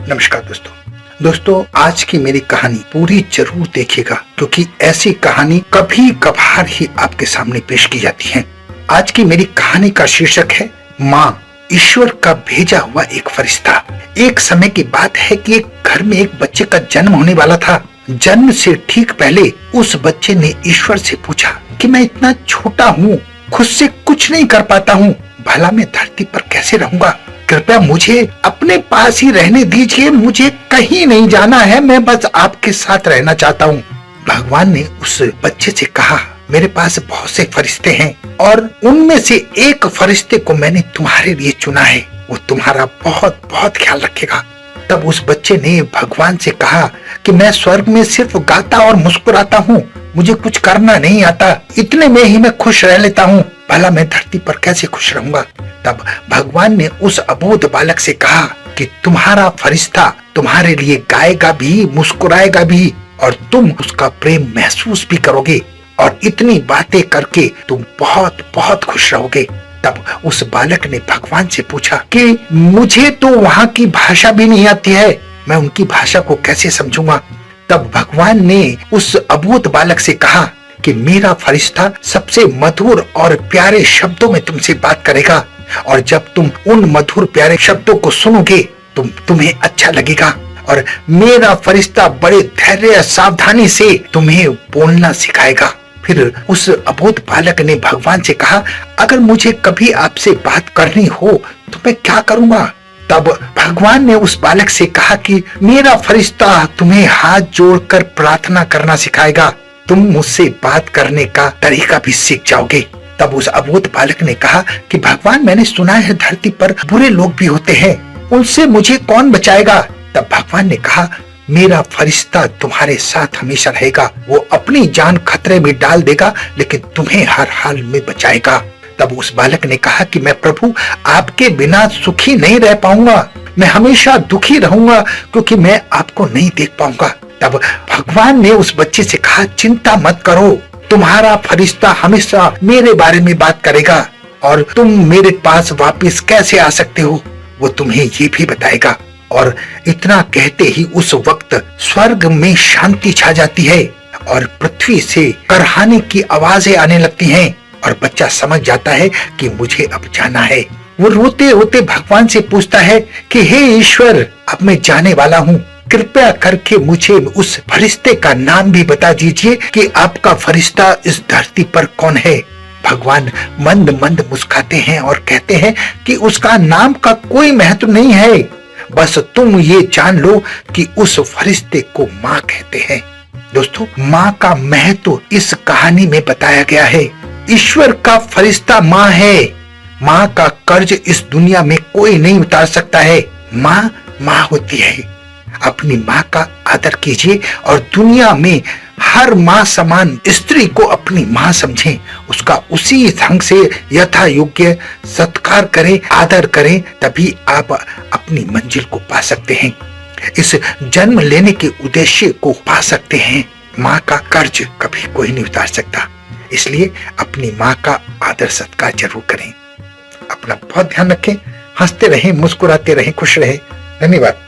नमस्कार दोस्तों, आज की मेरी कहानी पूरी जरूर देखिएगा क्योंकि ऐसी कहानी कभी कभार ही आपके सामने पेश की जाती है। आज की मेरी कहानी का शीर्षक है माँ, ईश्वर का भेजा हुआ एक फरिश्ता। एक समय की बात है कि एक घर में एक बच्चे का जन्म होने वाला था। जन्म से ठीक पहले उस बच्चे ने ईश्वर से पूछा कि मैं इतना छोटा हूँ, खुद से कुछ नहीं कर पाता हूँ, भला मैं धरती पर कैसे रहूंगा? कृपया मुझे अपने पास ही रहने दीजिए, मुझे कहीं नहीं जाना है, मैं बस आपके साथ रहना चाहता हूँ। भगवान ने उस बच्चे से कहा, मेरे पास बहुत से फरिश्ते हैं और उनमें से एक फरिश्ते को मैंने तुम्हारे लिए चुना है, वो तुम्हारा बहुत बहुत ख्याल रखेगा। तब उस बच्चे ने भगवान से कहा कि मैं स्वर्ग में सिर्फ गाता और मुस्कुराता हूँ, मुझे कुछ करना नहीं आता, इतने में ही मैं खुश रह लेता हूँ, भला मैं धरती पर कैसे खुश रहूंगा? तब भगवान ने उस अबोध बालक से कहा कि तुम्हारा फरिश्ता तुम्हारे लिए गाएगा भी, मुस्कुराएगा भी और तुम उसका प्रेम महसूस भी करोगे और इतनी बातें करके तुम बहुत बहुत खुश रहोगे। तब उस बालक ने भगवान से पूछा कि मुझे तो वहाँ की भाषा भी नहीं आती है, मैं उनकी भाषा को कैसे समझूंगा? तब भगवान ने उस अबोध बालक से कहा कि मेरा फरिश्ता सबसे मधुर और प्यारे शब्दों में तुमसे बात करेगा और जब तुम उन मधुर प्यारे शब्दों को सुनोगे तुम्हें अच्छा लगेगा और मेरा फरिश्ता बड़े धैर्य सावधानी से तुम्हें बोलना सिखाएगा। फिर उस अबोध बालक ने भगवान से कहा, अगर मुझे कभी आपसे बात करनी हो तो मैं क्या करूंगा? तब भगवान ने उस बालक से कहा कि मेरा फरिश्ता तुम्हें हाथ जोड़कर प्रार्थना करना सिखाएगा, तुम मुझसे बात करने का तरीका भी सीख जाओगे। तब उस अबोध बालक ने कहा कि भगवान, मैंने सुना है धरती पर बुरे लोग भी होते हैं, उनसे मुझे कौन बचाएगा? तब भगवान ने कहा, मेरा फरिश्ता तुम्हारे साथ हमेशा रहेगा, वो अपनी जान खतरे में डाल देगा लेकिन तुम्हें हर हाल में बचाएगा। तब उस बालक ने कहा कि मैं प्रभु, आपके बिना सुखी नहीं रह पाऊंगा, मैं हमेशा दुखी रहूंगा क्योंकि मैं आपको नहीं देख पाऊंगा। तब भगवान ने उस बच्चे से कहा, चिंता मत करो, तुम्हारा फरिश्ता हमेशा मेरे बारे में बात करेगा और तुम मेरे पास वापस कैसे आ सकते हो वो तुम्हें ये भी बताएगा। और इतना कहते ही उस वक्त स्वर्ग में शांति छा जाती है और पृथ्वी से करहाने की आवाजें आने लगती हैं और बच्चा समझ जाता है कि मुझे अब जाना है। वो रोते रोते भगवान से पूछता है कि हे ईश्वर, अब मैं जाने वाला हूँ, कृपया करके मुझे उस फरिश्ते का नाम भी बता दीजिए कि आपका फरिश्ता इस धरती पर कौन है। भगवान मंद मंद मुस्कुराते हैं और कहते हैं कि उसका नाम का कोई महत्व नहीं है, बस तुम ये जान लो कि उस फरिश्ते को माँ कहते हैं। दोस्तों, माँ का महत्व इस कहानी में बताया गया है। ईश्वर का फरिश्ता माँ है, माँ का कर्ज इस दुनिया में कोई नहीं उतार सकता है। माँ माँ होती है, अपनी माँ का आदर कीजिए और दुनिया में हर माँ समान स्त्री को अपनी माँ समझें, उसका उसी ढंग से यथा योग्य सत्कार करें, आदर करें, तभी आप अपनी मंजिल को पा सकते हैं, इस जन्म लेने के उद्देश्य को पा सकते हैं। माँ का कर्ज कभी कोई नहीं उतार सकता, इसलिए अपनी माँ का आदर सत्कार जरूर करें। अपना बहुत ध्यान रखें, हंसते रहें, मुस्कुराते रहें, खुश रहें। धन्यवाद।